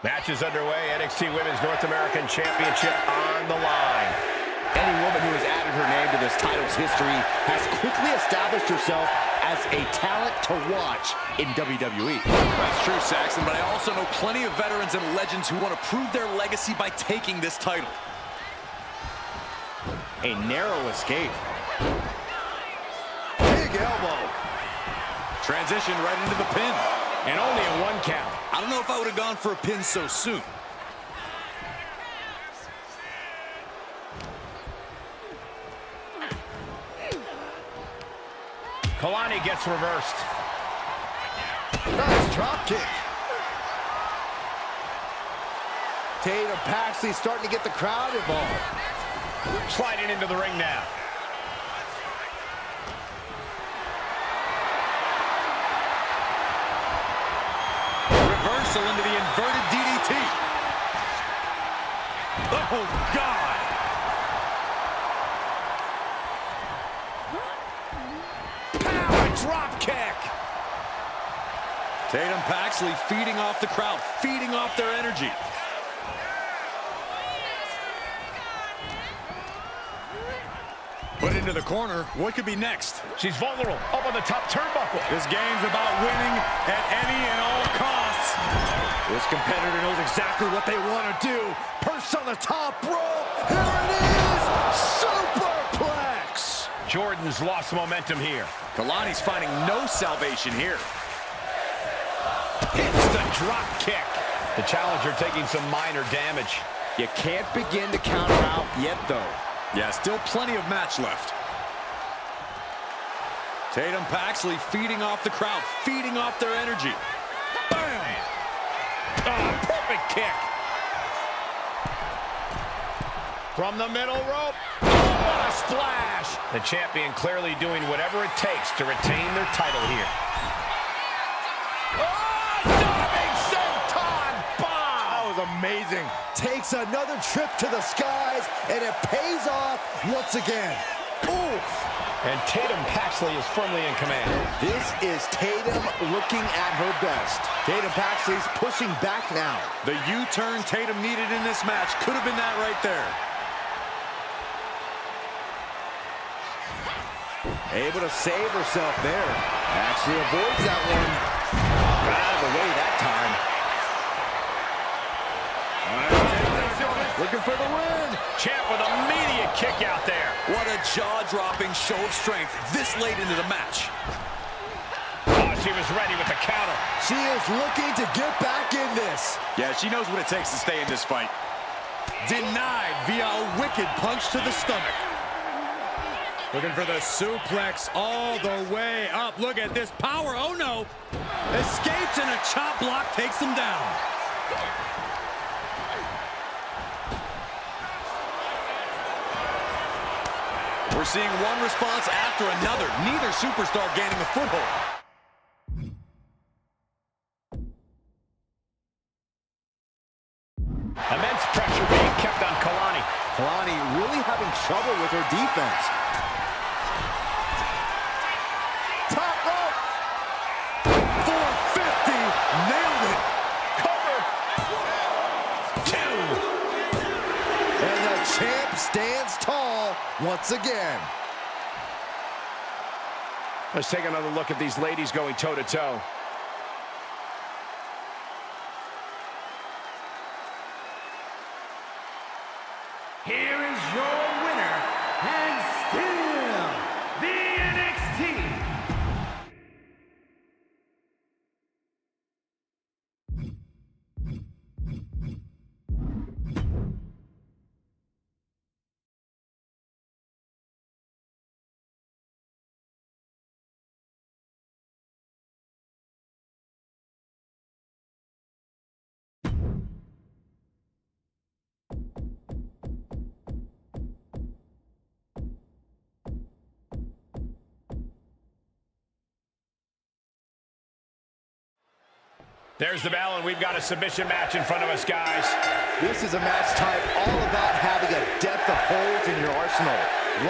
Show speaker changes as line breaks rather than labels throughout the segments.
Match is underway. NXT Women's North American Championship on the line.
Any woman who has added her name to this title's history has quickly established herself as a talent to watch in WWE.
That's true, Saxton, but I also know plenty of veterans and legends who want to prove their legacy by taking this title.
A narrow escape. Big elbow.
Transition right into the pin.
And only a 1 count.
I don't know if I would have gone for a pin so soon.
Kalani gets reversed.
Nice drop kick. Tatum Paxley starting to get the crowd involved.
Sliding into the ring now.
Reversal into the inverted DDT. Oh, God.
Drop kick.
Tatum Paxley feeding off the crowd, feeding off their energy. Put into the corner. What could be next?
She's vulnerable. Up on the top turnbuckle.
This game's about winning at any and all costs.
This competitor knows exactly what they want to do. Perched on the top rope. Here it is. Superplex.
Jordan's lost momentum here.
Kalani's finding no salvation here.
Hits the drop kick. The challenger taking some minor damage.
You can't begin to counter out yet, though.
Yeah, still plenty of match left. Tatum Paxley feeding off the crowd, feeding off their energy.
Bam! Oh, perfect kick. From the middle rope. Oh, what a splash! The champion clearly doing whatever it takes to retain their title here. Oh, diving senton bomb!
That was amazing. Takes another trip to the skies, and it pays off once again. Oof!
And Tatum Paxley is firmly in command.
This is Tatum looking at her best. Tatum Paxley's pushing back now.
The U-turn Tatum needed in this match could have been that right there.
Able to save herself there. Actually avoids that one. Got out of the way that time. Looking for the win.
Champ with a immediate kick out there.
What a jaw-dropping show of strength this late into the match.
Oh, she was ready with the counter.
She is looking to get back in this.
Yeah, she knows what it takes to stay in this fight. Denied via a wicked punch to the stomach. Looking for the suplex all the way up. Look at this power. Oh, no. Escapes and a chop block takes him down. We're seeing one response after another. Neither superstar gaining a foothold.
Immense pressure being kept on Kalani.
Kalani really having trouble with her defense. Top rope.
450. Nailed it.
Cover. 2.
And the champ stands tall once again.
Let's take another look at these ladies going toe-to-toe.
Here is your winner, and still the NXT
There's the bell, and we've got a submission match in front of us, guys.
This is a match type all about having a depth of holds in your arsenal.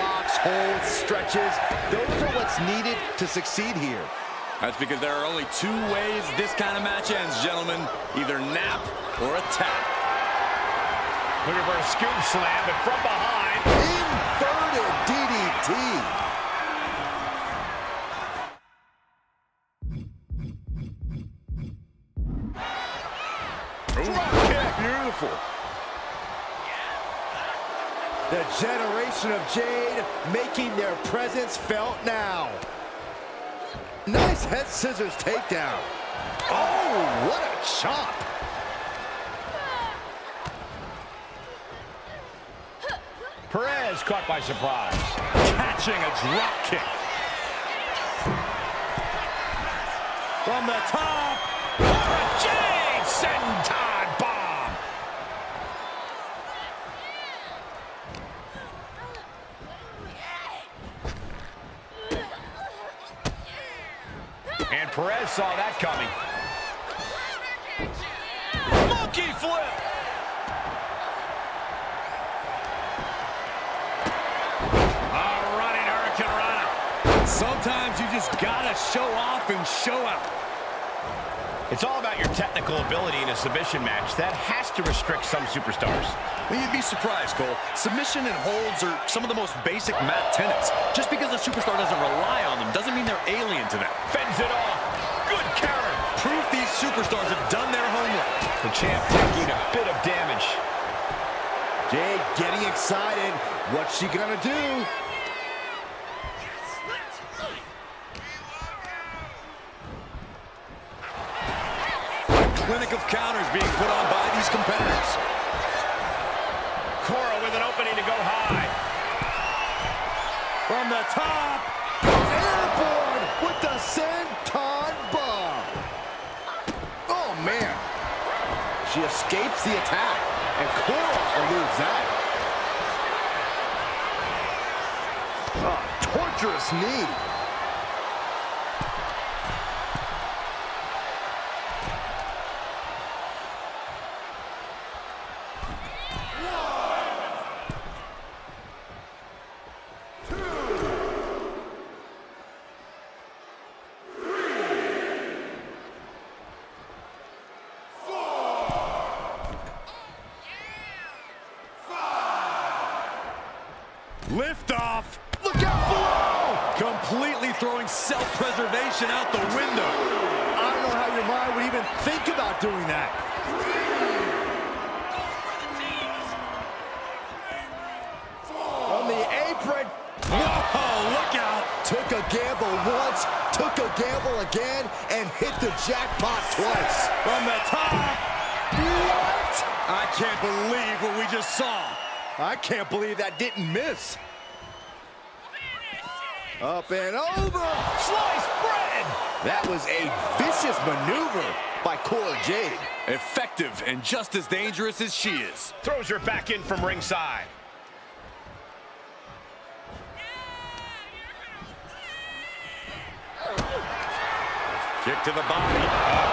Locks, holds, stretches, those are what's needed to succeed here.
That's because there are only two ways this kind of match ends, gentlemen. Either nap or a tap.
Looking for a scoop slam, but from behind.
Inverted DDT.
Drop kick. Beautiful.
The generation of Jade making their presence felt now. Nice head scissors takedown. Oh, what a chop.
Perez caught by surprise.
Catching a drop kick. From the top.
Jade senton bomb. And Perez saw that coming. Monkey flip. A running Hurricane Rana.
Sometimes you just gotta show off and show out.
It's all about your technical ability in a submission match. That has to restrict some superstars.
Well, you'd be surprised, Cole. Submission and holds are some of the most basic mat tenets. Just because a superstar doesn't rely on them doesn't mean they're alien to them.
Fends it off. Good counter.
Proof these superstars have done their homework.
The champ taking a bit of damage.
Jade getting excited. What's she gonna do?
Clinic of counters being put on by these competitors.
Cora with an opening to go high.
From the top.
Airborne with the senton bomb. Oh, man. She escapes the attack, and Cora eludes that. Torturous knee.
Lift off.
Look out below!
Completely throwing self-preservation out the window.
I don't know how your mind would even think about doing that. On the apron.
Whoa, look out.
Took a gamble once, took a gamble again, and hit the jackpot twice.
From the top.
What?
I can't believe what we just saw.
I can't believe that didn't miss. Up and over.
Sliced bread.
That was a vicious maneuver by Cora Jade.
Effective and just as dangerous as she is.
Throws her back in from ringside.
Kick to the body.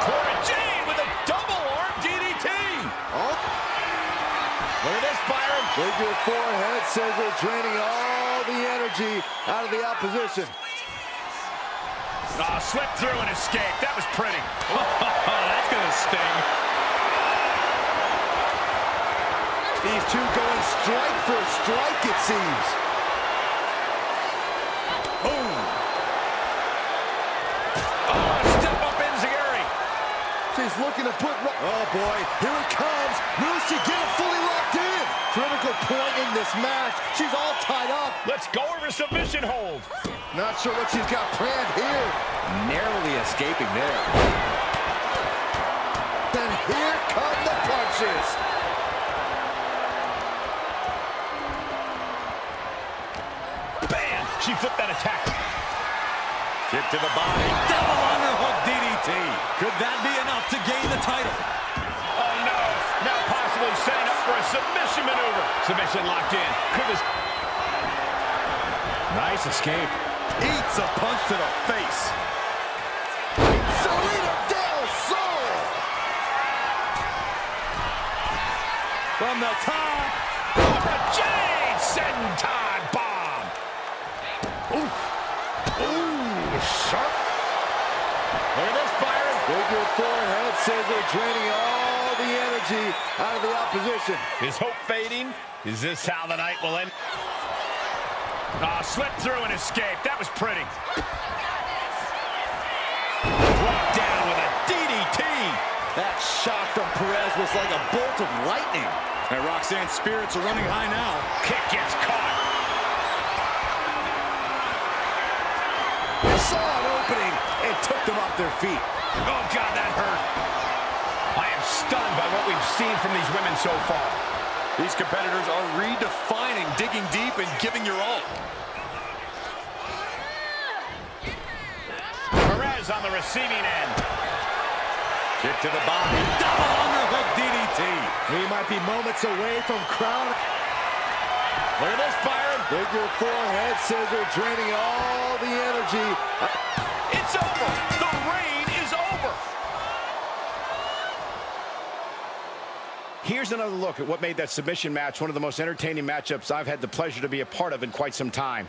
Cora Jade with a double arm DDT.
Oh.
Look at this, Byron.
Figure four head scissor, draining all the energy out of the opposition.
Oh, slipped through and escaped. That was pretty.
That's gonna sting.
These two going strike for strike, it seems.
Boom.
Oh, step up enziguri.
She's looking to put... Oh, boy. Here it comes. Will she get it fully locked in? Critical point in this match. She's all tied up.
Let's go over submission hold.
Not sure what she's got planned here. Narrowly escaping there. Then here come the punches.
Bam! She flipped that attack.
Kick to the body. Double underhook DDT. Could that be enough to gain the title?
Oh, no. Now possibly setting up for a submission maneuver. Submission locked in. Could this...
Nice escape. Eats a punch to the face.
Serena Del Sol.
From the top.
Cora Jade senton bomb.
Ooh, sharp.
Look at this, Byron.
Figure four head scissor, draining all the energy out of the opposition.
Is hope fading? Is this how the night will end? Oh, slipped through and escaped. That was pretty. Brought down with a DDT.
That shot from Perez was like a bolt of lightning.
And Roxanne's spirits are running high now.
Kick gets caught.
Saw an opening and took them off their feet.
Oh, God, that hurt. I am stunned by what we've seen from these women so far.
These competitors are redefining digging deep and giving your all.
Perez on the receiving end.
Kick to the body. Double underhook DDT.
We might be moments away from crown.
Look at this, Byron.
Figure four head scissor, draining all the energy.
It's over. The reign is over. Here's another look at what made that submission match one of the most entertaining matchups I've had the pleasure to be a part of in quite some time.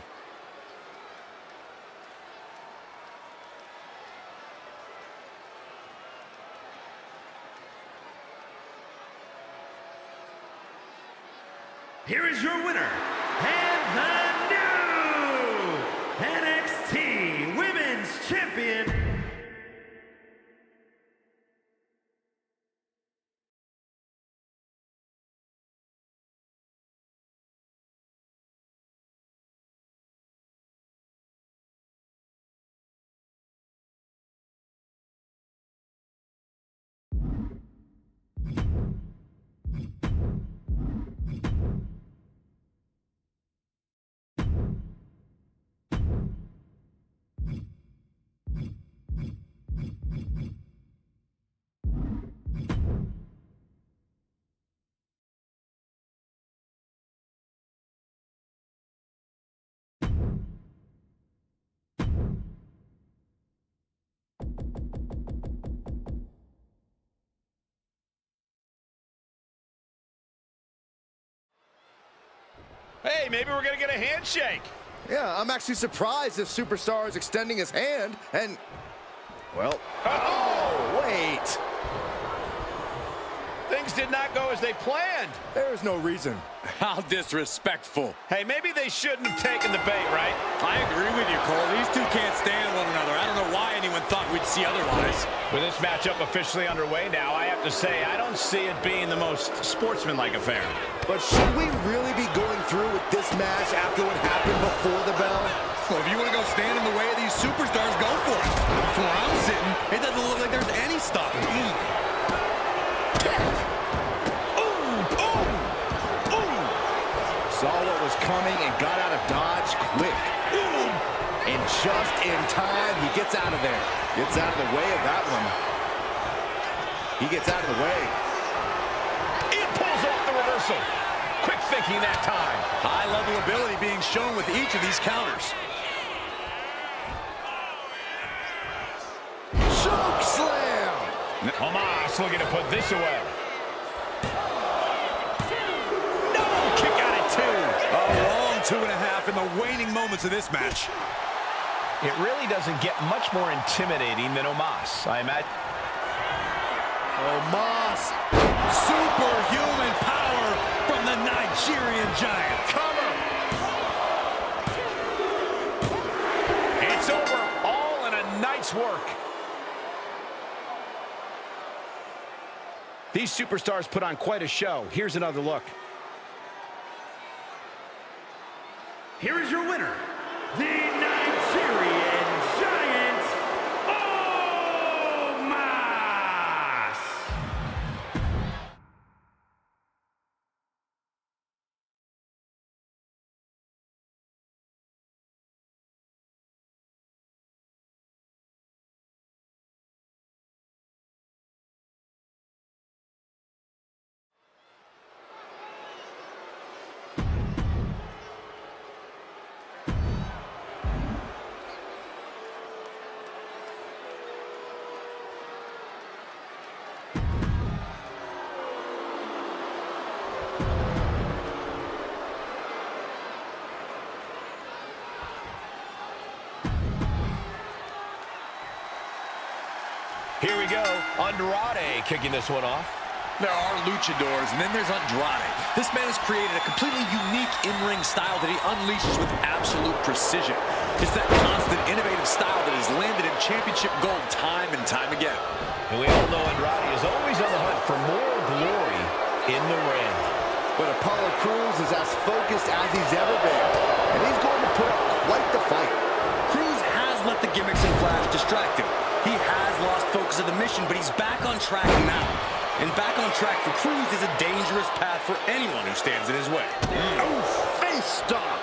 Here is your winner, and the new NXT Women's Champion,
Hey, maybe we're going to get a handshake.
Yeah, I'm actually surprised this superstar is extending his hand and, well, oh, wait.
Things did not go as they planned.
There's no reason.
How disrespectful.
Hey, maybe they shouldn't have taken the bait, right?
I agree with you, Cole. These two can't stand one another. I don't know why anyone thought we'd see otherwise.
With this matchup officially underway now, I have to say I don't see it being the most sportsmanlike affair.
But should we really be going through with this match after what happened before the bell?
Well, if you want to go stand in the way of these superstars, go for it. From where I'm sitting, it doesn't look like there's any stopping them.
Saw what was coming and got out of dodge quick. And just in time, he gets out of there. Gets out of the way of that one. He gets out of the way.
It pulls off the reversal. Quick thinking that time.
High-level ability being shown with each of these counters.
Choke slam!
Omos looking to put this away. No! Kick out at two.
A long 2.5 in the waning moments of this match.
It really doesn't get much more intimidating than Omos, I imagine.
Omos.
Superhuman power from the Nigerian giant.
Cover. It's over. All in a night's work. These superstars put on quite a show. Here's another look.
here is your winner, the Nigerian Giant, Omos.
Here we go. Andrade kicking this one off.
There are luchadors, and then there's Andrade. This man has created a completely unique in-ring style that he unleashes with absolute precision. It's that constant, innovative style that has landed in championship gold time and time again.
And we all know Andrade is always on the hunt for more glory in the ring.
But Apollo Crews is as focused as he's ever been, and he's going to put up quite the fight.
Crews has let the gimmicks and flash distract him. He has lost focus of the mission, but he's back on track now. And back on track for Crews is a dangerous path for anyone who stands in his way.
Oh, face stop.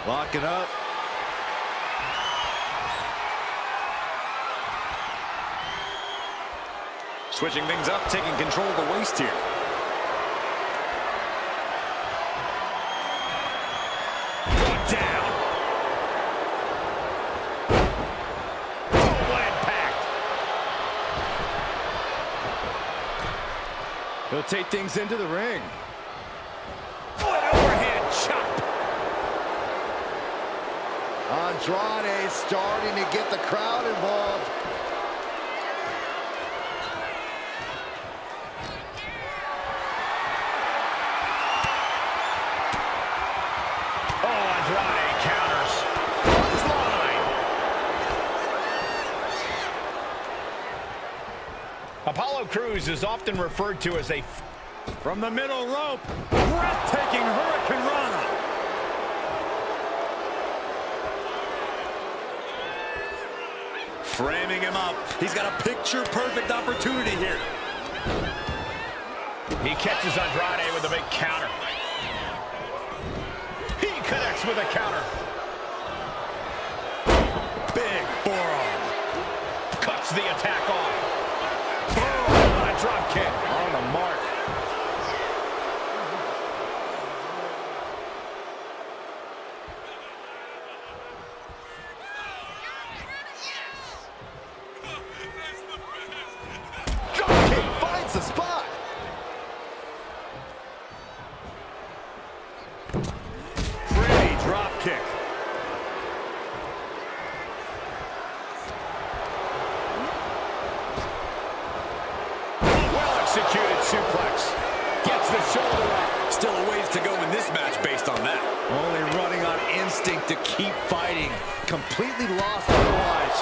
Locking up.
Switching things up, taking control of the waist here.
Brought down. Full impact.
He'll take things into the ring.
Oh, an overhead chop.
Andrade starting to get the crowd involved.
Andrade counters. Clothesline. Apollo Crews is often referred to as a...
From the middle rope, breathtaking Hurricane Rana. Framing him up. He's got a picture-perfect opportunity here.
He catches Andrade with a big counter. He connects with a counter.
Big forearm.
Cuts the attack off. Boom! What a drop kick.
On the mark. Drop kick finds the spot.
Pretty drop kick.
Well-executed suplex. Gets the shoulder up.
Still a ways to go in this match based on that.
Only running on instinct to keep fighting. Completely lost otherwise.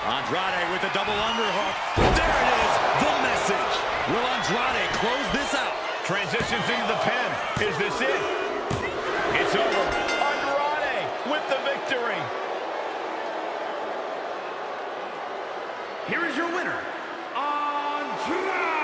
Andrade with a double underhook. There it is, the message. Will Andrade close this out?
Transitions into the pen. Is this it? It's over. Andrade with the victory.
Here is your winner, Andrade!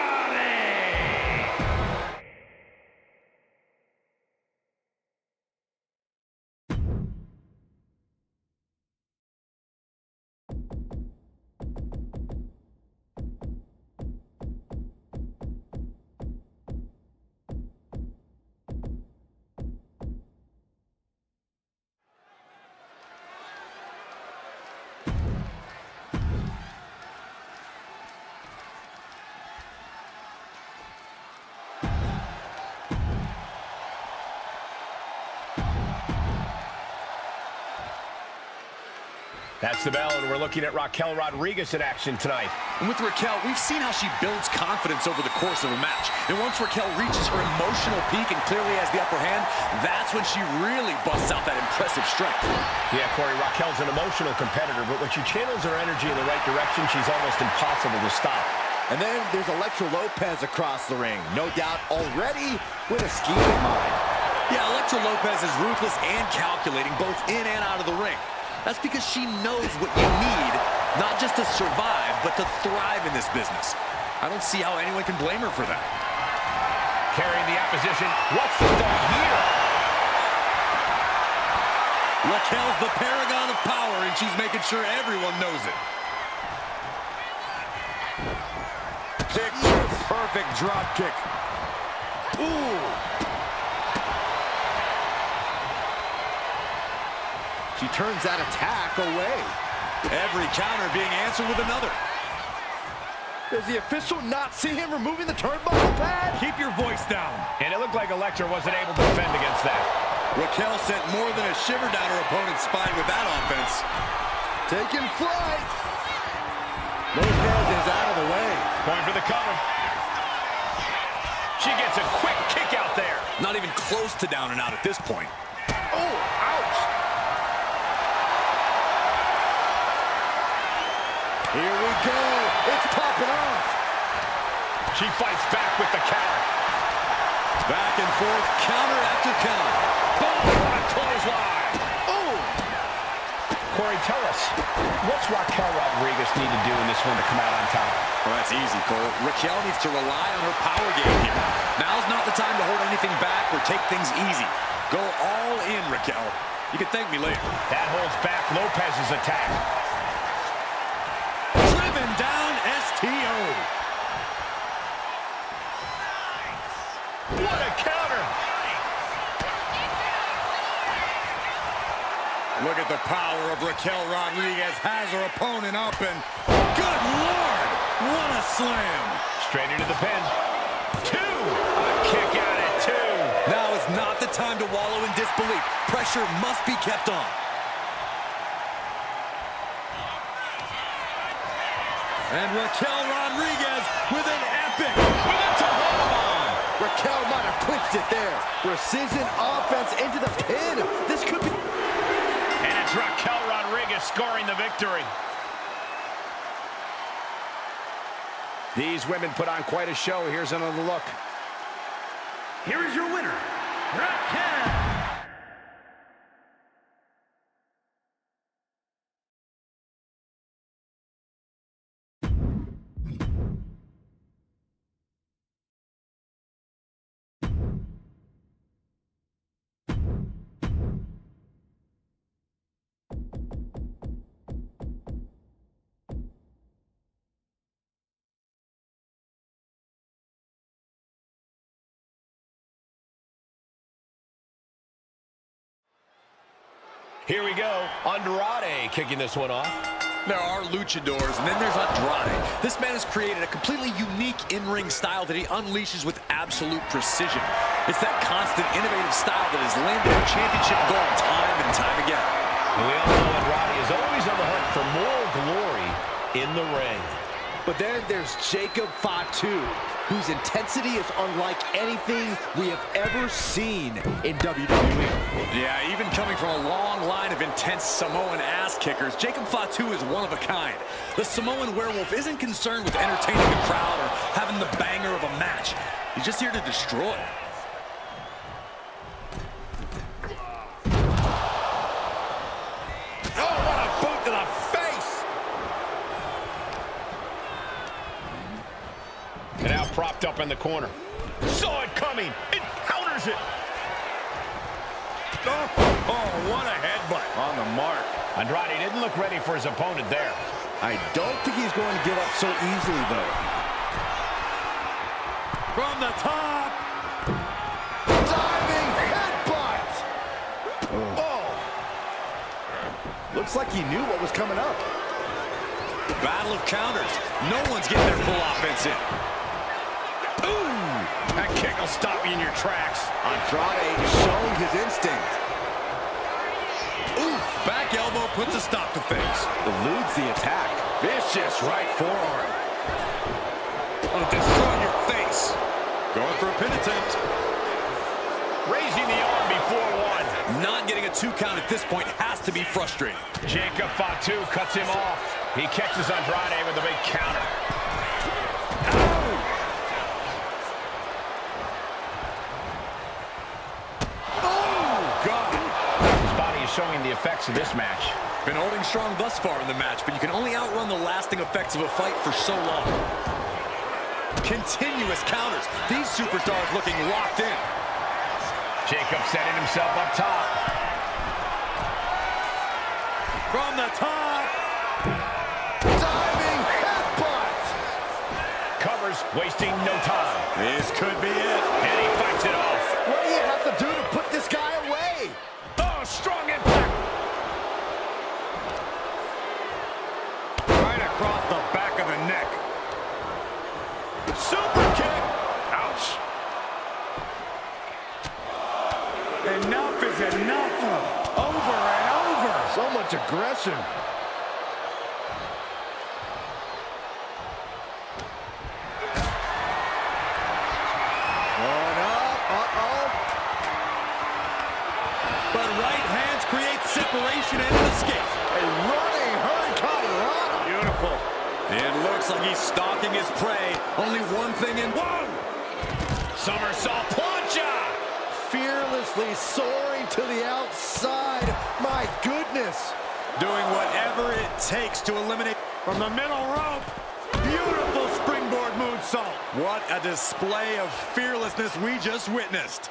That's the bell, and we're looking at Raquel Rodriguez in action tonight.
And with Raquel, we've seen how she builds confidence over the course of a match. And once Raquel reaches her emotional peak and clearly has the upper hand, that's when she really busts out that impressive strength.
Yeah, Corey, Raquel's an emotional competitor, but when she channels her energy in the right direction, she's almost impossible to stop.
And then there's Elektra Lopez across the ring. No doubt already with a scheme in mind.
Yeah, Elektra Lopez is ruthless and calculating both in and out of the ring. That's because she knows what you need, not just to survive, but to thrive in this business. I don't see how anyone can blame her for that.
Carrying the opposition. What's the thought here?
Raquel's the paragon of power, and she's making sure everyone knows it.
Picture-perfect drop kick. Ooh. She turns that attack away.
Every counter being answered with another.
Does the official not see him removing the turnbuckle pad?
Keep your voice down.
And it looked like Elektra wasn't able to defend against that.
Raquel sent more than a shiver down her opponent's spine with that offense.
Taking flight. Lopez is out of the way.
Going for the cover. She gets a quick kick out there.
Not even close to down and out at this point.
Oh, ouch. Here we go. It's popping off.
She fights back with the counter.
Back and forth, counter after counter.
Boom, what a clothesline.
Oh.
Corey, tell us, what's Raquel Rodriguez need to do in this one to come out on top?
Well, that's easy, Cole. Raquel needs to rely on her power game here. Now's not the time to hold anything back or take things easy. Go all in, Raquel. You can thank me later.
That holds back Lopez's attack.
Driven down STO.
What a counter.
Look at the power of Raquel Rodriguez. Has her opponent up and good Lord, what a slam.
Straight into the pin. 2. A kick out at 2.
Now is not the time to wallow in disbelief. Pressure must be kept on. And Raquel Rodriguez with an epic.
With a Tahoma.
Raquel might have clinched it there. Precision offense into the pin. This could be...
And it's Raquel Rodriguez scoring the victory. These women put on quite a show. Here's another look.
Here is your winner, Raquel.
Here we go. Andrade kicking this one off.
There are luchadors, and then there's Andrade. This man has created a completely unique in-ring style that he unleashes with absolute precision. It's that constant, innovative style that has landed a championship gold time and time again.
We all know Andrade is always on the hunt for more glory in the ring.
But then there's Jacob Fatu, whose intensity is unlike anything we have ever seen in WWE.
Yeah, even coming from a long line of intense Samoan ass kickers, Jacob Fatu is one of a kind. The Samoan werewolf isn't concerned with entertaining the crowd or having the banger of a match. He's just here to destroy.
Oh, what a boot to the face! And now propped up in the corner. Saw it coming. It counters it.
Oh, what a headbutt.
On the mark.
Andrade didn't look ready for his opponent there.
I don't think he's going to give up so easily, though.
From the top.
Diving headbutt! Oh. Looks like he knew what was coming up.
Battle of counters. No one's getting their full offense in.
Ooh! That kick will stop you in your tracks.
Andrade showing his instinct.
Oof! Back elbow puts a stop to things.
Eludes the attack.
Vicious right forearm. Oh, destroy your face. Going for a pin attempt.
Raising the arm before one.
Not getting a 2 count at this point has to be frustrating.
Jacob Fatu cuts him off. He catches Andrade with a big counter. Ow!
Oh, God.
His body is showing the effects of this match.
Been holding strong thus far in the match, but you can only outrun the lasting effects of a fight for so long. Continuous counters. These superstars looking locked in.
Jacob setting himself up top.
From the top.
Diving headbutt!
Covers, wasting no time.
This could be it.
And he fights it off.
What do you have to do to put this guy away?
Oh, strong impact.
Right across the back of the neck.
Super kick. Ouch.
Enough is enough. Over and over.
So much aggression. Going up. Uh-oh.
But right hands create separation and an escape.
A running hurricanrana.
Beautiful. It looks like he's stalking his prey. Only one thing in one.
Somersault plancha.
Fearlessly soaring to the outside. My goodness.
Doing whatever it takes to eliminate from the middle rope. Beautiful springboard moonsault. What a display of fearlessness we just witnessed.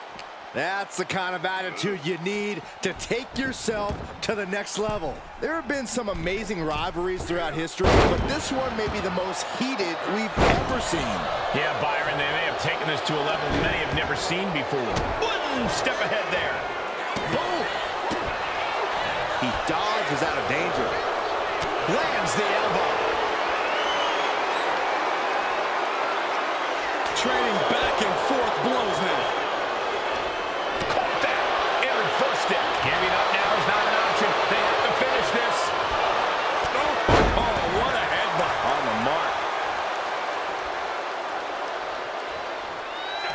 That's the kind of attitude you need to take yourself to the next level. There have been some amazing rivalries throughout history, but this one may be the most heated we've ever seen.
Yeah, Byron, they may have taken this to a level many have never seen before. One step ahead there.
Boom! He dodges out of danger.
Lands the elbow.
Trading back and forth blows now.
Caught that. And reversed it. Giving up now is not an option. They have to finish this.
Oh, what a headbutt.
On the mark.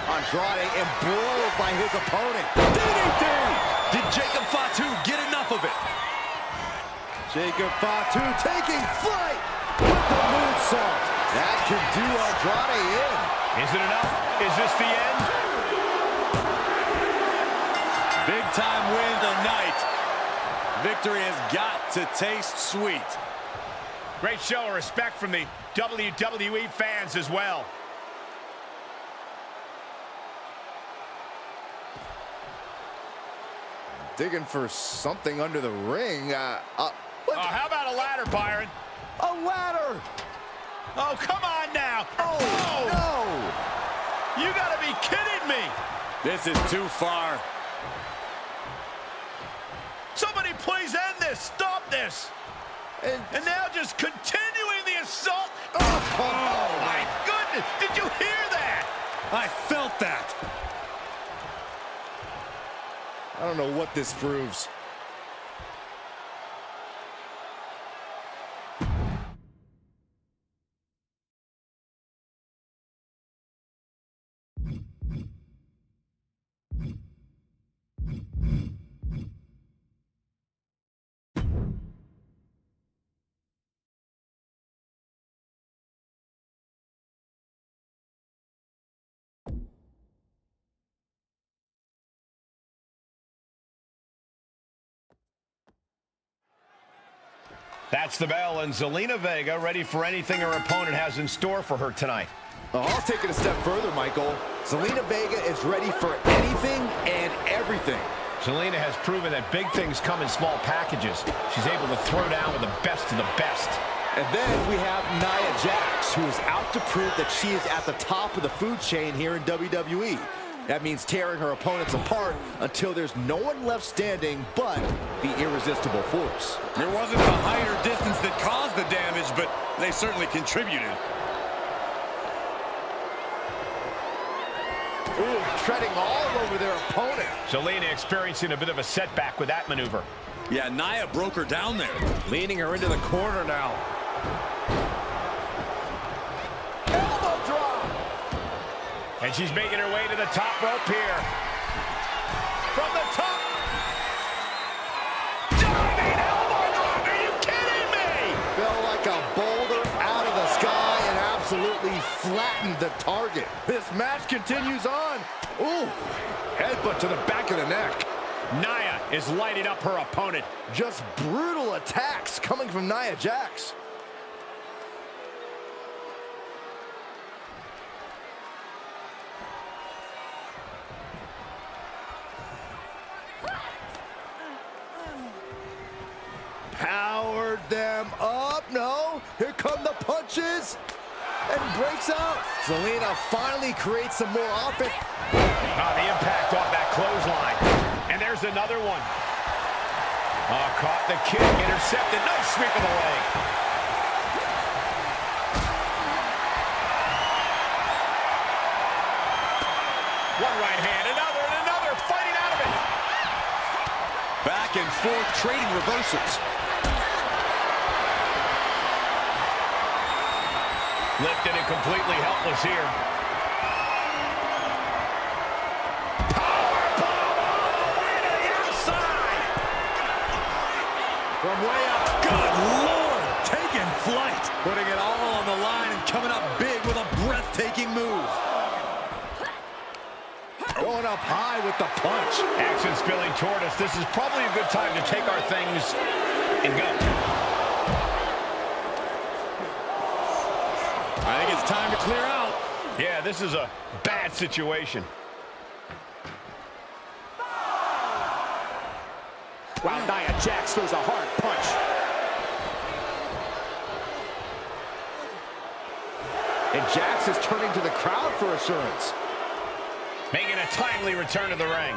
Andrade embroiled by his opponent. DDT!
Did Jacob Fatu get enough of it?
Jacob Fatu taking flight with the moonsault. That could do Andrade in.
Is it enough? Is this the end?
Big time win tonight. Victory has got to taste sweet.
Great show of respect from the WWE fans as well.
Digging for something under the ring.
How about a ladder, Byron?
A ladder!
Oh, come on now.
Oh, no!
You gotta be kidding me.
This is too far.
Somebody please end this. Stop this. And now just continuing the assault. Oh, my goodness. Did you hear that?
I felt that.
I don't know what this proves.
That's the bell, and Zelina Vega ready for anything her opponent has in store for her tonight.
I'll take it a step further, Michael. Zelina Vega is ready for anything and everything.
Zelina has proven that big things come in small packages. She's able to throw down with the best of the best.
And then we have Nia Jax, who is out to prove that she is at the top of the food chain here in WWE. That means tearing her opponents apart until there's no one left standing but the irresistible force.
There wasn't the height or distance that caused the damage, but they certainly contributed.
Ooh, treading all over their opponent.
Zelina experiencing a bit of a setback with that maneuver.
Yeah, Nia broke her down there.
Leaning her into the corner now. Elbow drop.
And she's making her way to the top rope here. From the top. Diving elbow drop. Are you kidding me?
Fell like a boulder out of the sky and absolutely flattened the target. This match continues on. Ooh, headbutt to the back of the neck.
Nia is lighting up her opponent.
Just brutal attacks coming from Nia Jax. Powered them up. No, here come the punches. And breaks out. Zelina finally creates some more offense.
The impact off that clothesline. And there's another one. Caught the kick, intercepted. Nice sweep of the leg. One right hand, another, and another. Fighting out of it.
Back and forth, trading reversals.
Lifted and completely helpless here.
Powerbomb all the way to the outside. From way up. Good Lord, taking flight. Putting it all on the line and coming up big with a breathtaking move.
Going up high with the punch.
Action spilling toward us. This is probably a good time to take our things and go.
I think it's time to clear out.
Yeah, this is a bad situation.
Wow, Nia Jax throws a hard punch. And Jax is turning to the crowd for assurance.
Making a timely return to the ring.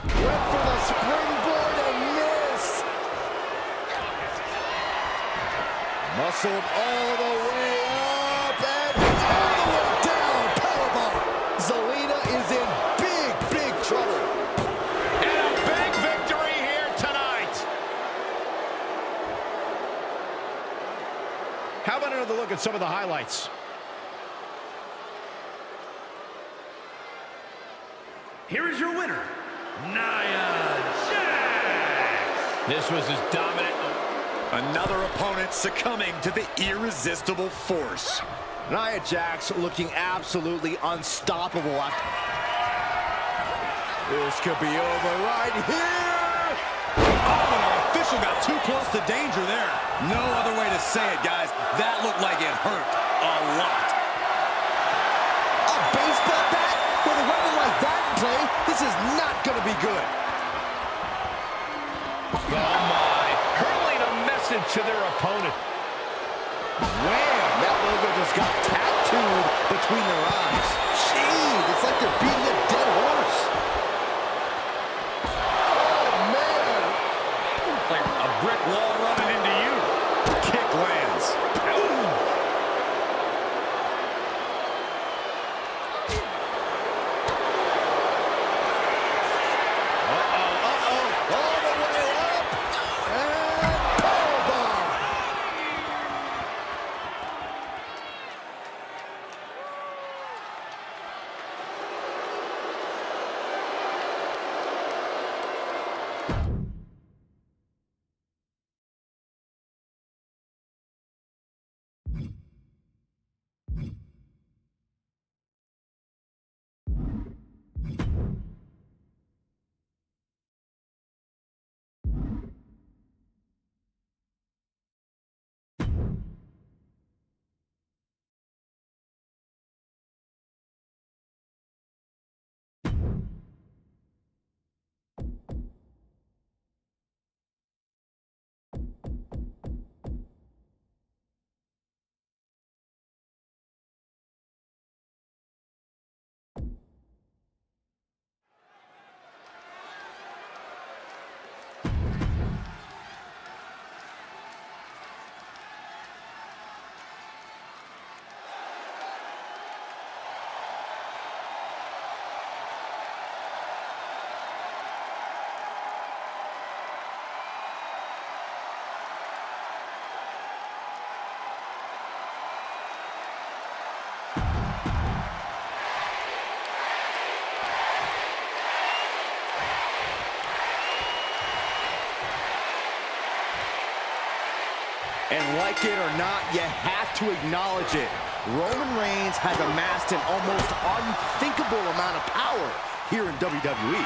Went for the springboard and missed. Muscled all the way up and all the way down. Powerbomb. Zelina is in big, big trouble.
And a big victory here tonight. How about another look at some of the highlights?
Here is your winner, Nia Jax.
This was as dominant.
Another opponent succumbing to the irresistible force.
Nia Jax looking absolutely unstoppable. This could be over right here.
Oh, and our official got too close to danger there. No other way to say it, guys. That looked like it hurt a lot.
A baseball bat with a weapon like that in play. This is not going to be good.
Oh my, hurling a message to their opponent.
Wham! That logo just got tattooed between their eyes. Jeez, it's like they're beating a dead horse. Oh, man.
Like a brick wall running into you. Kick lands.
All the way up. And powerbomb. And like it or not, you have to acknowledge it. Roman Reigns has amassed an almost unthinkable amount of power here in WWE.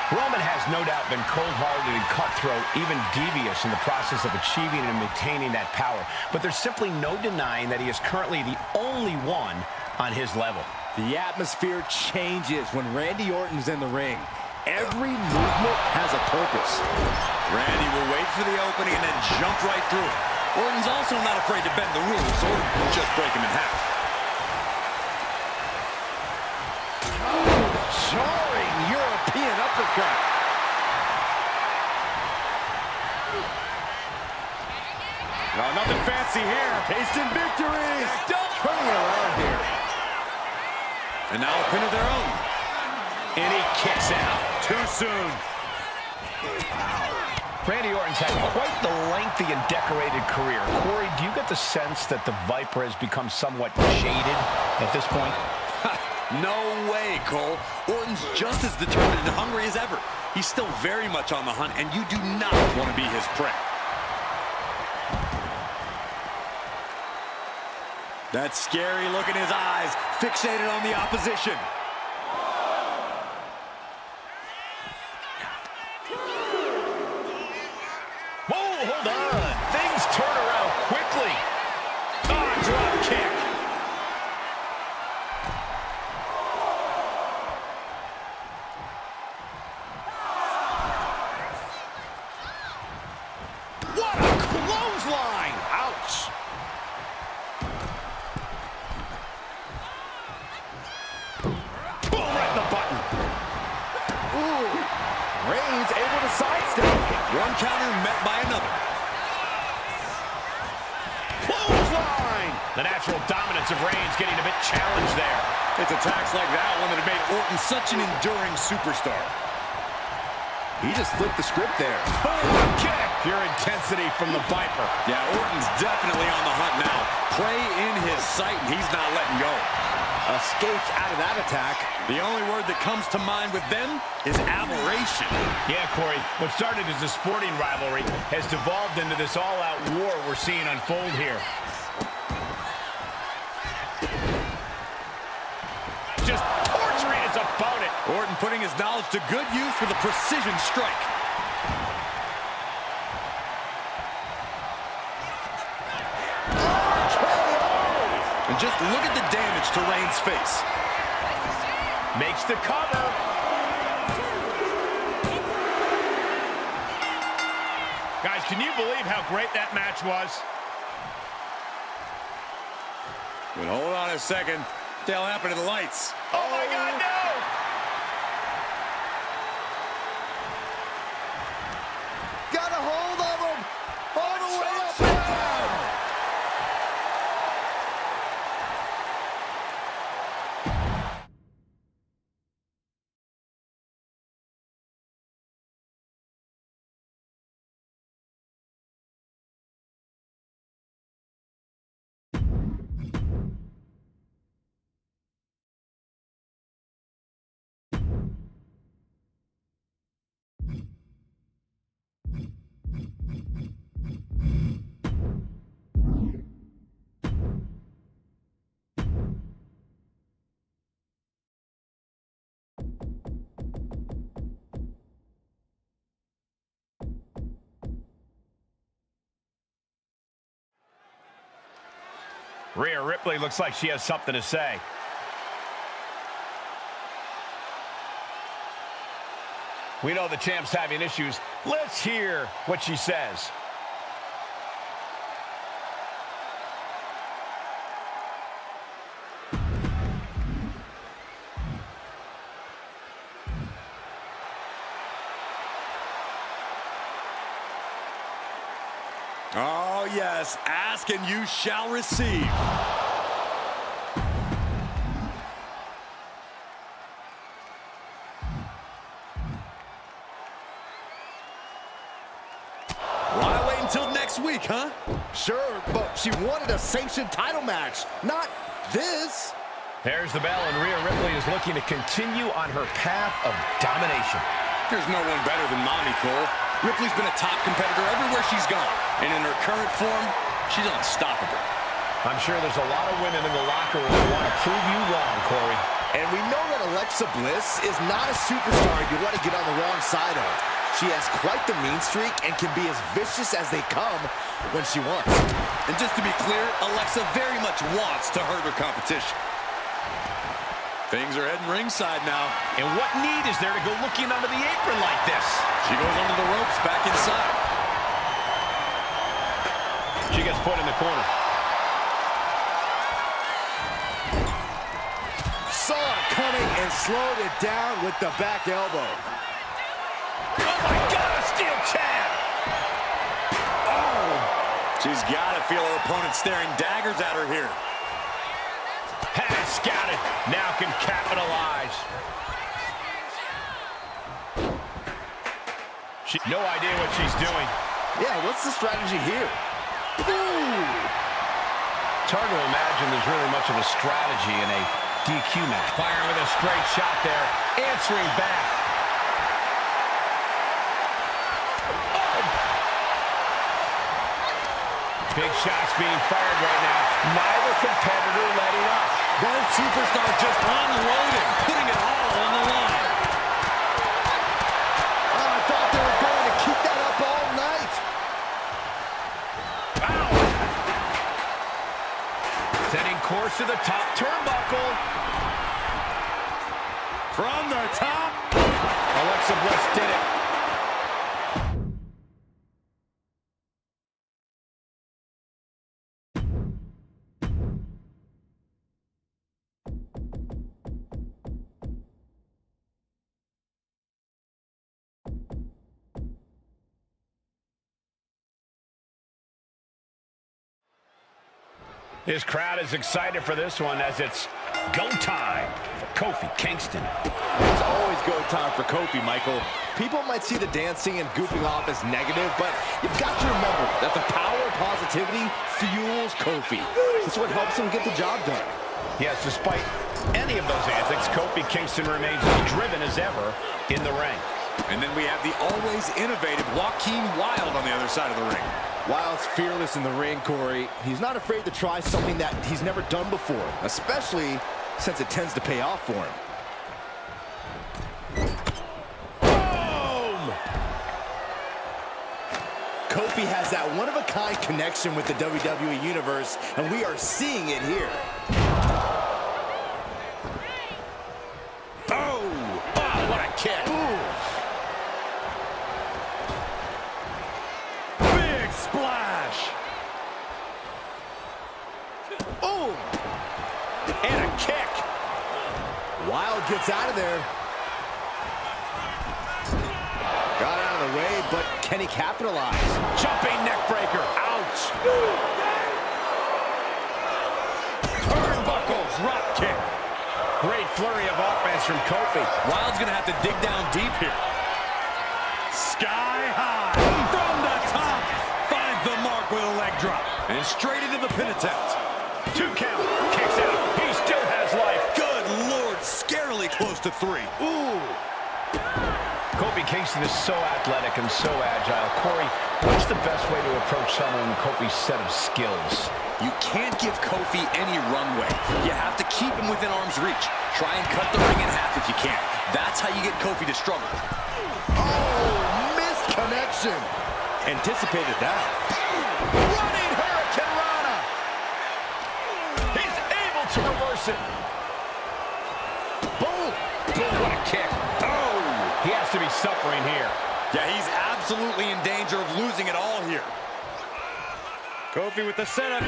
Roman has no doubt been cold-hearted and cutthroat, even devious in the process of achieving and maintaining that power. But there's simply no denying that he is currently the only one on his level.
The atmosphere changes when Randy Orton's in the ring. Every movement has a purpose.
Randy will wait for the opening and then jump right through it. Orton's also not afraid to bend the rules or just break him in half.
Jarring European uppercut.
No, nothing fancy here.
Tasting victories. Turning around here.
And now a pin of their own.
And he kicks out.
Too soon.
Randy Orton's had quite the lengthy and decorated career. Corey, do you get the sense that the Viper has become somewhat jaded at this point?
No way, Cole. Orton's just as determined and hungry as ever. He's still very much on the hunt, and you do not want to be his prey. That scary look in his eyes, fixated on the opposition.
Whoa, hold on. Things turn around quickly. Oh, drop kick. What a clothesline. Ouch. Boom, right in the button.
Ooh. Reigns able to sidestep.
One counter met by another.
Clothesline. The natural dominance of Reigns getting a bit challenged there.
It's attacks like that one that have made Orton such an enduring superstar.
He just flipped the script there.
Boom, kick. Pure intensity from the Viper.
Yeah, Orton's definitely on the hunt now. Prey in his sight, and he's not letting go.
Escapes out of that attack.
The only word that comes to mind with them is aberration.
Yeah, Corey, what started as a sporting rivalry has devolved into this all-out war we're seeing unfold here. Just torturing his opponent.
Orton putting his knowledge to good use with a precision strike. And just look at the damage to Reigns' face.
Makes the cover. Guys, can you believe how great that match was?
But hold on a second. What the hell happened to the lights?
Oh my God, no!
Got a hold of him. All the way up and down.
Rhea Ripley looks like she has something to say. We know the champ's having issues. Let's hear what she says.
Oh, yes. Ask and you shall receive. Why wait until next week, huh?
Sure, but she wanted a sanctioned title match, not this.
There's the bell, and Rhea Ripley is looking to continue on her path of domination.
There's no one better than Mommy, Cole. Ripley's been a top competitor everywhere she's gone. And in her current form, she's unstoppable.
I'm sure there's a lot of women in the locker room who want to prove you wrong, Corey.
And we know that Alexa Bliss is not a superstar you want to get on the wrong side of. She has quite the mean streak and can be as vicious as they come when she wants.
And just to be clear, Alexa very much wants to hurt her competition. Things are heading ringside now.
And what need is there to go looking under the apron like this?
She goes under the ropes back inside.
She gets put in the corner.
Saw it coming and slowed it down with the back elbow.
Oh my God, a steel chair! Oh!
She's got to feel her opponent staring daggers at her here.
Has scouted. Now can capitalize. No idea what she's doing.
Yeah, what's the strategy here? Ooh.
It's hard to imagine there's really much of a strategy in a DQ match. Firing with a straight shot there. Answering back. Oh. Big shots being fired right now. Neither competitor letting up.
Both superstars just unloading, putting it all on the line.
Oh, I thought they were going to keep that up all night.
Ow. Setting course to the top turnbuckle.
From the top.
Alexa Bliss did it. This crowd is excited for this one as it's go time for Kofi Kingston.
It's always go time for Kofi, Michael. People might see the dancing and goofing off as negative, but you've got to remember that the power of positivity fuels Kofi. It's what helps him get the job done.
Yes, despite any of those antics, Kofi Kingston remains as driven as ever in the ring.
And then we have the always innovative Joaquin Wilde on the other side of the ring.
Wilde's fearless in the ring, Corey. He's not afraid to try something that he's never done before, especially since it tends to pay off for him.
Boom!
Kofi has that one-of-a-kind connection with the WWE Universe, and we are seeing it here.
Oh, what a kick.
Big splash.
Oh!
And a kick.
Wilde gets out of there. Got out of the way, but can he capitalize?
Jumping neck breaker. Ouch.
Turnbuckle drop kick.
Great flurry of offense from Kofi.
Wilde's going to have to dig down deep here. Sky high. From the top. Finds the mark with a leg drop. And straight into the pin attempt.
2 count. Kicks out. He still has life.
Good Lord. Scarily close to 3.
Ooh!
Kofi Kingston is so athletic and so agile. Corey, what's the best way to approach someone in Kofi's set of skills?
You can't give Kofi any runway. You have to keep him within arm's reach. Try and cut the ring in half if you can. That's how you get Kofi to struggle.
Oh, missed connection. Anticipated that.
Running Hurricane Rana. He's able to reverse it.
Boom!
Boom, what a kick. Oh, he has to be suffering here.
Yeah, he's absolutely in danger of losing it all here. Kofi with the setup.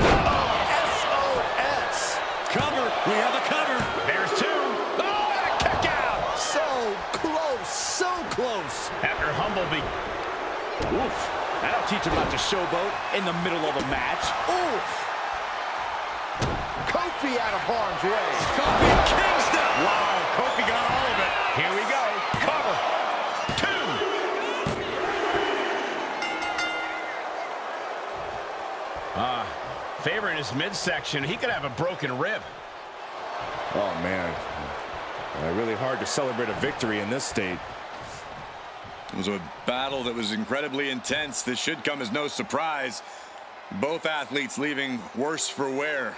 SOS!
Cover. We have a cover.
There's 2. Oh, and a kick out.
So close, so close.
After Humblebee.
Oof. That'll teach him not to showboat in the middle of a match. Oof. Kofi out of harm's way.
Kofi Kingston. Wow, Kofi got all of it.
Here we go. Cover. 2. Favoring his midsection. He could have a broken rib.
Oh, man. Really hard to celebrate a victory in this state.
It was a battle that was incredibly intense. This should come as no surprise. Both athletes leaving worse for wear.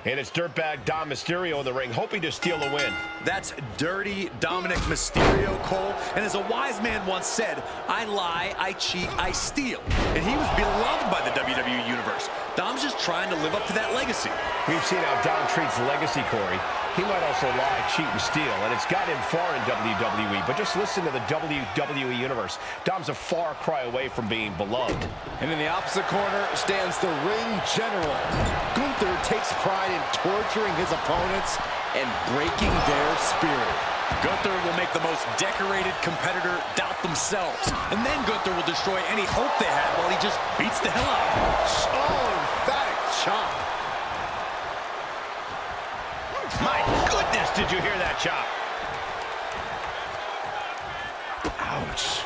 And it's dirtbag Dom Mysterio in the ring, hoping to steal a win.
That's dirty Dominic Mysterio, Cole. And as a wise man once said, I lie, I cheat, I steal. And he was beloved by the WWE Universe. Dom's just trying to live up to that legacy.
We've seen how Dom treats legacy, Corey. He might also lie, cheat, and steal, and it's got him far in WWE. But just listen to the WWE Universe. Dom's a far cry away from being beloved.
And in the opposite corner stands the ring general. Gunther takes pride in torturing his opponents and breaking their spirit.
Gunther will make the most decorated competitor doubt themselves. And then Gunther will destroy any hope they had while he just beats the hell out of them.
Oh, emphatic chop.
My goodness, did you hear that chop?
Ouch.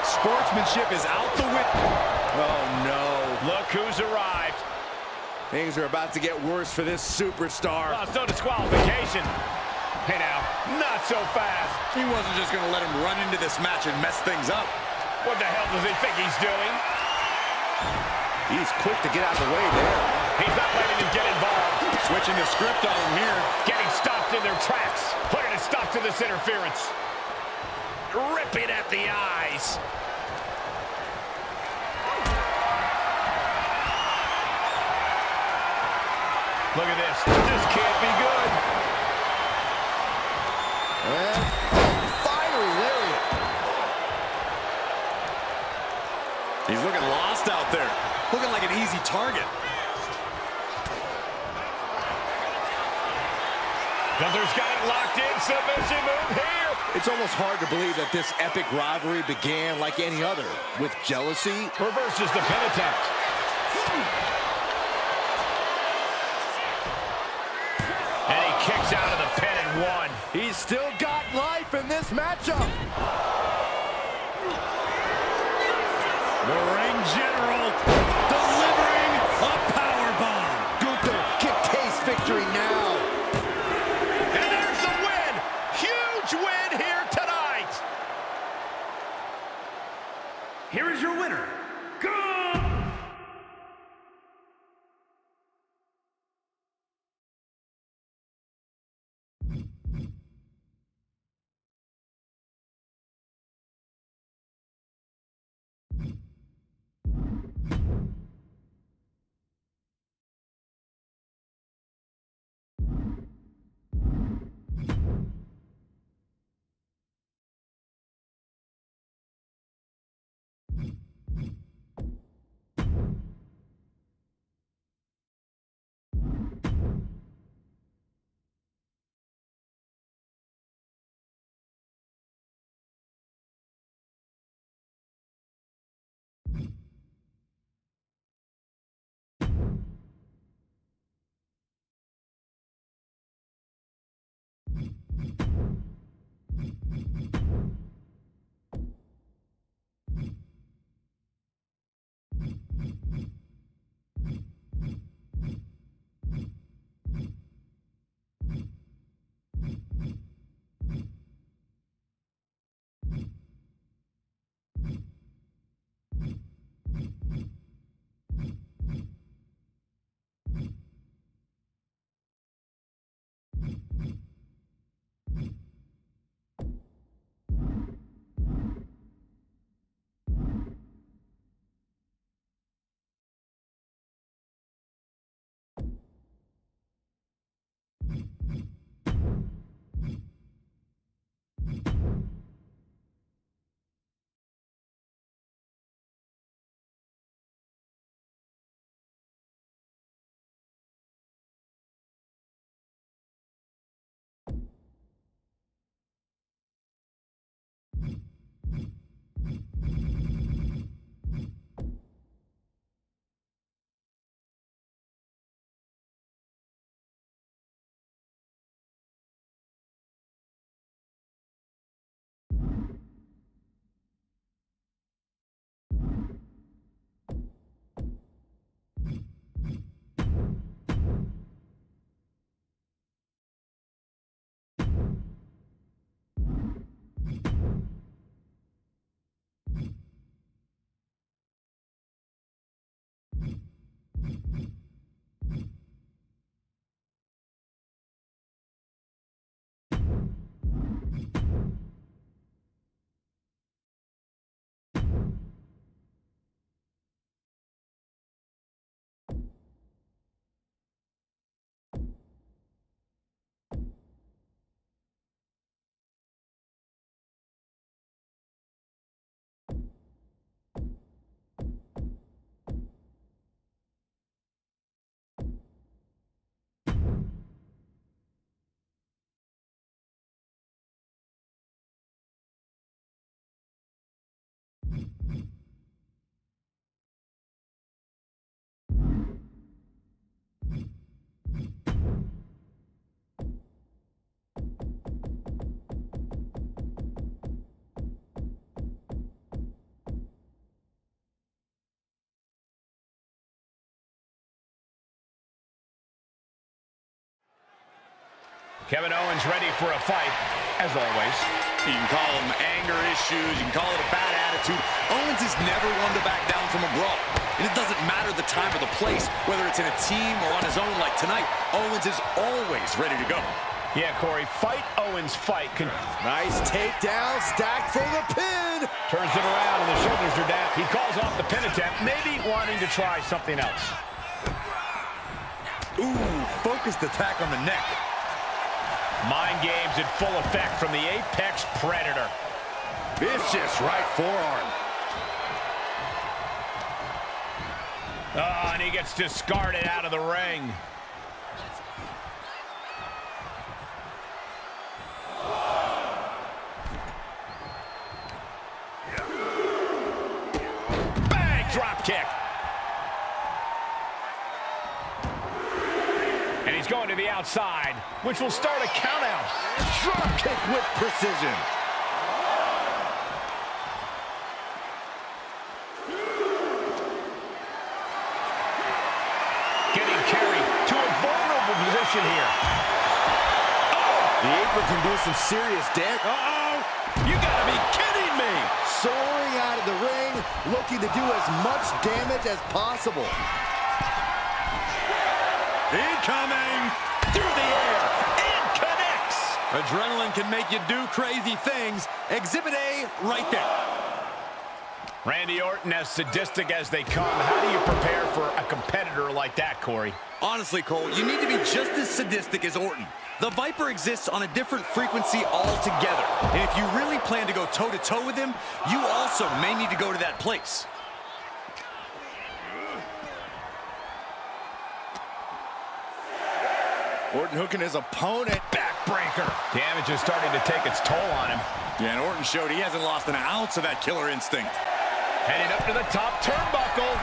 Sportsmanship is out the window.
Oh, no.
Look who's arrived.
Things are about to get worse for this superstar.
Lost no disqualification. Hey now, not so fast.
He wasn't just going to let him run into this match and mess things up.
What the hell does he think he's doing?
He's quick to get out of the way there.
He's not letting him get involved.
Switching the script on him here.
Getting stopped in their tracks. Putting a stop to this interference. Ripping at the eyes. Look at this. This can't be good.
And fiery lariat.
He's looking lost out there. Looking like an easy target.
Gunther's got it locked in. Submission move here.
It's almost hard to believe that this epic rivalry began like any other, with jealousy.
Reverses the pin attempt. And he kicks out of the pin and one.
He's still got life in this matchup.
The ring general delivering a powerbomb.
Gunther can taste victory now.
And there's the win. Huge win here tonight.
Here is your winner,
Kevin Owens ready for a fight, as always.
You can call them anger issues, you can call it a bad attitude. Owens is never one to back down from a brawl. And it doesn't matter the time or the place, whether it's in a team or on his own like tonight, Owens is always ready to go.
Yeah, Corey, fight Owens, fight.
Nice takedown, stacked for the pin.
Turns it around and the shoulders are down. He calls off the pin attempt, maybe wanting to try something else.
Ooh, focused attack on the neck.
Mind games in full effect from the Apex Predator.
Vicious right forearm.
Oh, and he gets discarded out of the ring. Bang! Drop kick. And he's going to the outside, which will start a count out.
Drop kick with precision.
Getting carried to a vulnerable position here.
The apron can do some serious damage.
Uh-oh! You gotta be kidding me!
Soaring out of the ring, looking to do as much damage as possible.
Incoming!
Through the air, and connects!
Adrenaline can make you do crazy things. Exhibit A right there.
Randy Orton, as sadistic as they come. How do you prepare for a competitor like that, Corey?
Honestly, Cole, you need to be just as sadistic as Orton. The Viper exists on a different frequency altogether. And if you really plan to go toe-to-toe with him, you also may need to go to that place.
Orton hooking his opponent.
Backbreaker. Damage is starting to take its toll on him.
Yeah, and Orton showed he hasn't lost an ounce of that killer instinct.
Heading up to the top turnbuckle.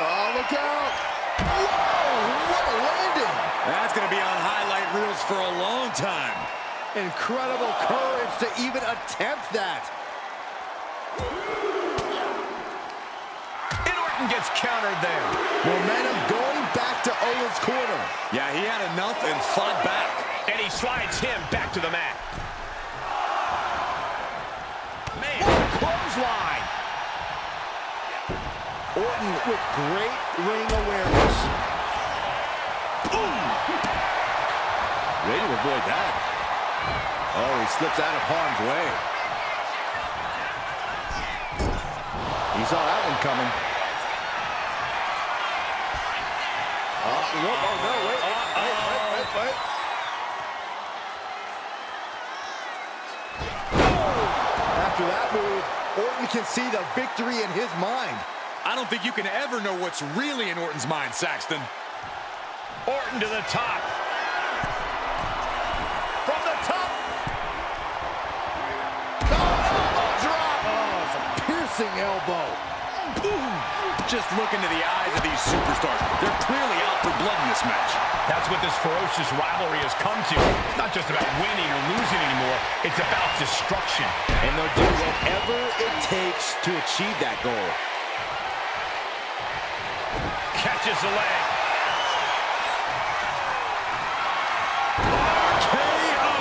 Oh, look out. Whoa, what a landing.
That's going to be on highlight reels for a long time.
Incredible courage to even attempt that.
And Orton gets countered there.
Momentum going back to Owens' corner.
Yeah, he had enough and fought back.
And he slides him back to the mat. Man, clothesline.
Orton with great ring awareness. Boom! Way to avoid that. Oh, he slips out of harm's way. He saw that one coming. Oh, no, wait. After that move, Orton can see the victory in his mind.
I don't think you can ever know what's really in Orton's mind, Saxton.
Orton to the top. From the top.
Elbow drop. Oh, it's a piercing elbow.
Boom. Just look into the eyes of these superstars. They're clearly out for blood in this match.
That's what this ferocious rivalry has come to. It's not just about winning or losing anymore. It's about destruction.
And they'll do whatever it takes to achieve that goal.
Catches the leg.
KO!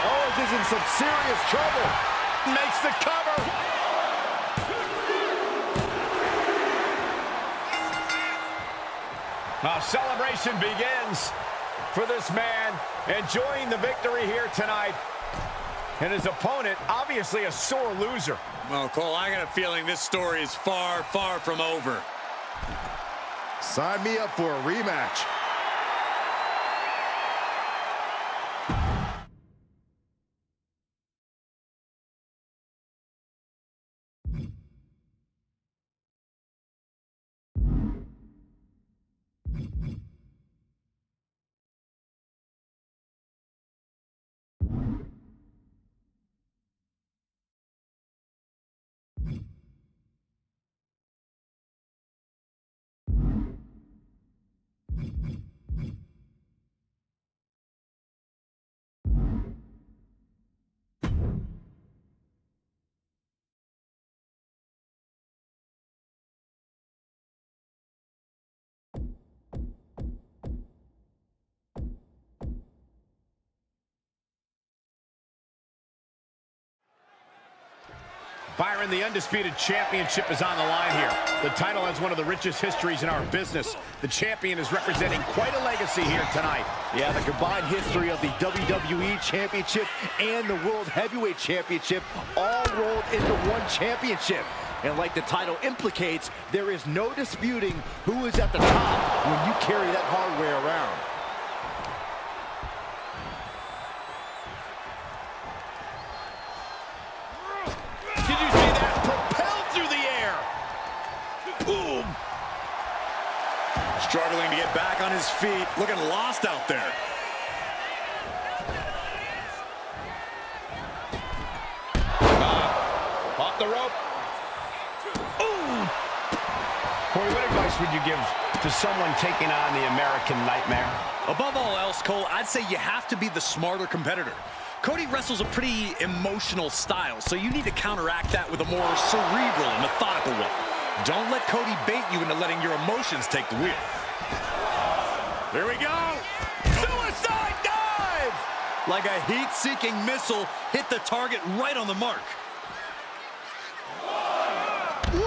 Owens is in some serious trouble.
Makes the cover. A celebration begins for this man, enjoying the victory here tonight. And his opponent, obviously a sore loser.
Well, Cole, I got a feeling this story is far, far from over.
Sign me up for a rematch.
Byron, the Undisputed Championship is on the line here. The title has one of the richest histories in our business. The champion is representing quite a legacy here tonight.
Yeah, the combined history of the WWE Championship and the World Heavyweight Championship all rolled into one championship. And like the title implicates, there is no disputing who is at the top when you carry that hardware around.
Did you see that? Propelled through the air. Boom.
Struggling to get back on his feet, looking lost out there.
Off the rope. Ooh. Corey, what advice would you give to someone taking on the American Nightmare?
Above all else, Cole, I'd say you have to be the smarter competitor. Cody wrestles a pretty emotional style, so you need to counteract that with a more cerebral and methodical one. Don't let Cody bait you into letting your emotions take the wheel.
Here we go.
Suicide dive!
Like a heat-seeking missile, hit the target right on the mark.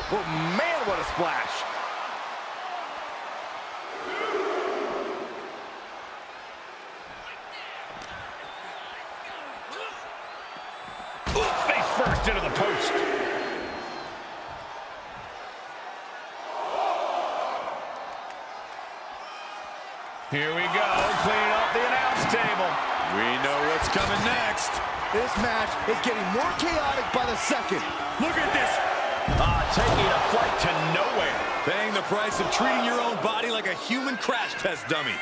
Oh man, what a splash!
Face first into the post. Here we go, cleaning up the announce table.
We know what's coming next.
This match is getting more chaotic by the second.
Look at this.
Taking a flight to nowhere.
Paying the price of treating your own body like a human crash test dummy.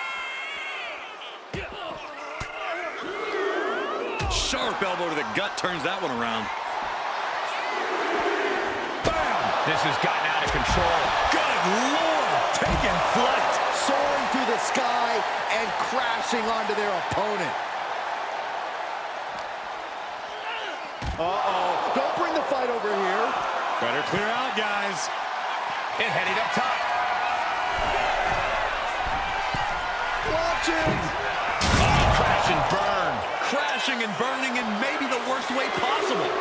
Sharp elbow to the gut turns that one around.
Bam! This has gotten out of control.
Good Lord! Taking flight.
Soaring through the sky and crashing onto their opponent. Uh-oh. Don't bring the fight over here.
Better clear out, guys.
And heading up top.
Watch it.
Oh, crash and burn.
Crashing and burning in maybe the worst way possible.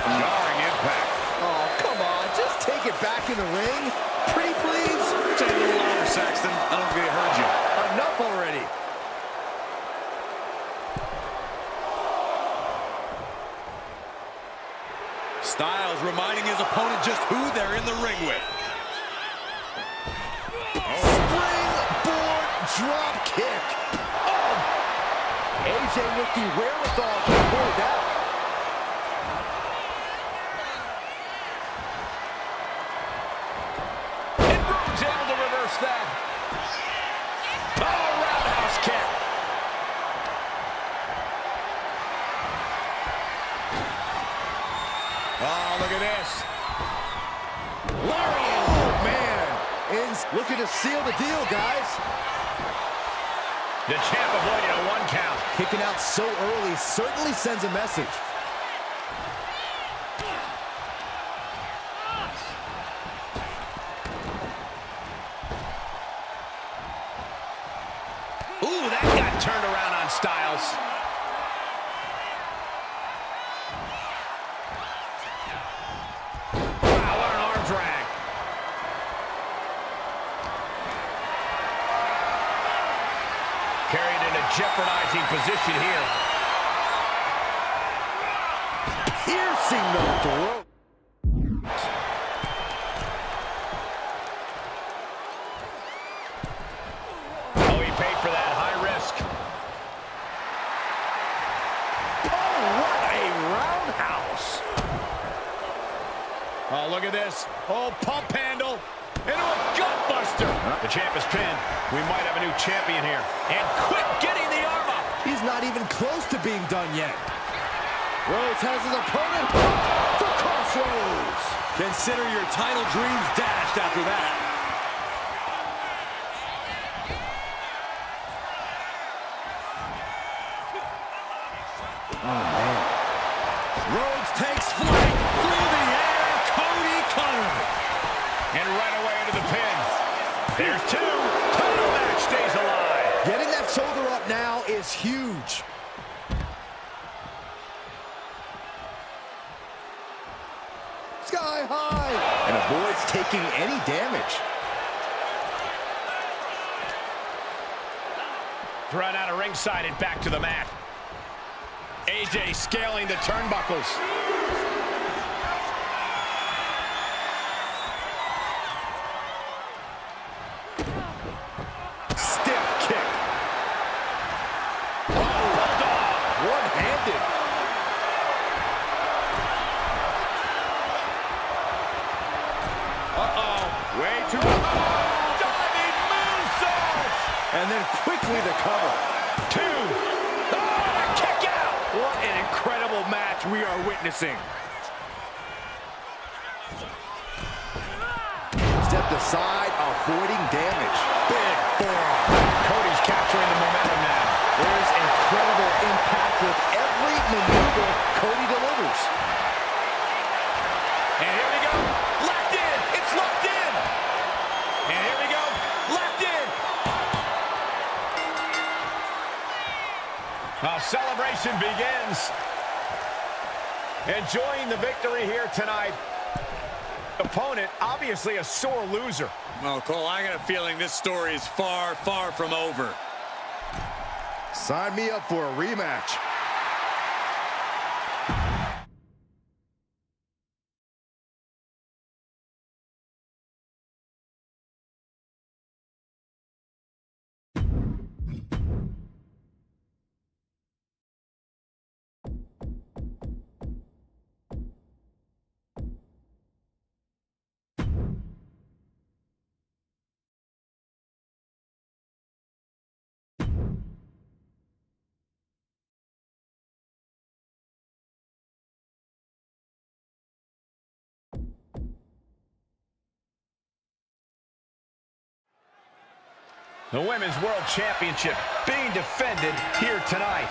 Jarring impact.
Oh, come on. Just take it back in the ring. Pretty please.
Say a little louder, Saxton. I don't think they heard you.
Enough already.
Styles reminding his opponent just who they're in the ring with.
Springboard drop kick. Oh. AJ with the wherewithal to avoid that.
And Rhodes able to reverse that. Oh, roundhouse kick. Oh, look at this.
Lariat. Oh, man. Is looking to seal the deal, guys.
The champ avoided a 1 count.
Kicking out so early certainly sends a message.
Ooh, that got turned around on Styles. Wow, what an arm drag. Carried in a jeopardizing position here.
piercing the throat.
Oh, he paid for that. High risk.
Oh, what a roundhouse.
Oh, look at this. Oh, pump handle into a gut buster.
The champ is pinned. We might have a new champion here. And quick getting the arm up.
He's not even close to being done yet. Rhodes has his opponent for crossroads.
Consider your title dreams dashed after that.
Oh, man.
Rhodes takes flight through the air. Cody cutter.
And right away into the pin. There's two. Title match stays alive.
Getting that shoulder up now is huge. Sky high. And avoids taking any damage.
Run out of ringside and back to the mat. AJ scaling the turnbuckles.
Stiff kick. Oh, one-handed.
Uh-oh.
Way too
Diving moonsault.
And then quickly the cover.
Two. Oh, a kick out.
What an incredible match we are witnessing. Stepped aside, avoiding damage.
Big forearm. Cody's capturing the momentum now.
There's incredible impact with every maneuver Cody delivers.
And here we go. Locked in. It's locked in. And here we go. Locked in. Our celebration begins. Enjoying the victory here tonight. Opponent, obviously a sore loser.
Well, Cole, I got a feeling this story is far, far from over.
Sign me up for a rematch.
The Women's World Championship being defended here tonight.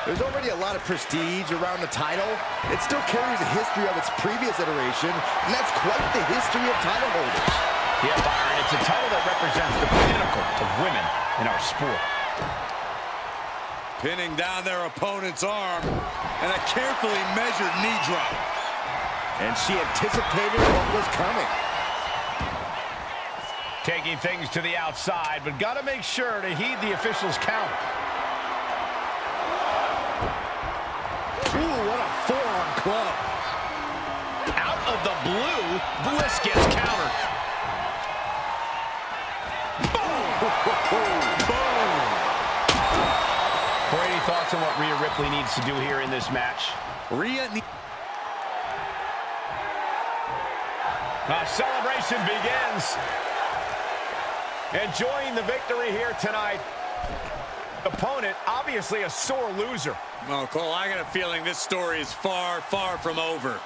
There's already a lot of prestige around the title. It still carries a history of its previous iteration, and that's quite the history of title holders.
Yeah, Byron, it's a title that represents the pinnacle of women in our sport.
Pinning down their opponent's arm and a carefully measured knee drop.
And she anticipated what was coming.
Taking things to the outside, but got to make sure to heed the official's count.
Ooh, what a forearm club.
Out of the blue, Bliss gets countered. Boom! Boom! Corey, any thoughts on what Rhea Ripley needs to do here in this match? Celebration begins. Enjoying the victory here tonight. Opponent, obviously a sore loser.
Well, Cole, I got a feeling this story is far, far from over.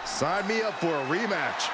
Sign me up for a rematch.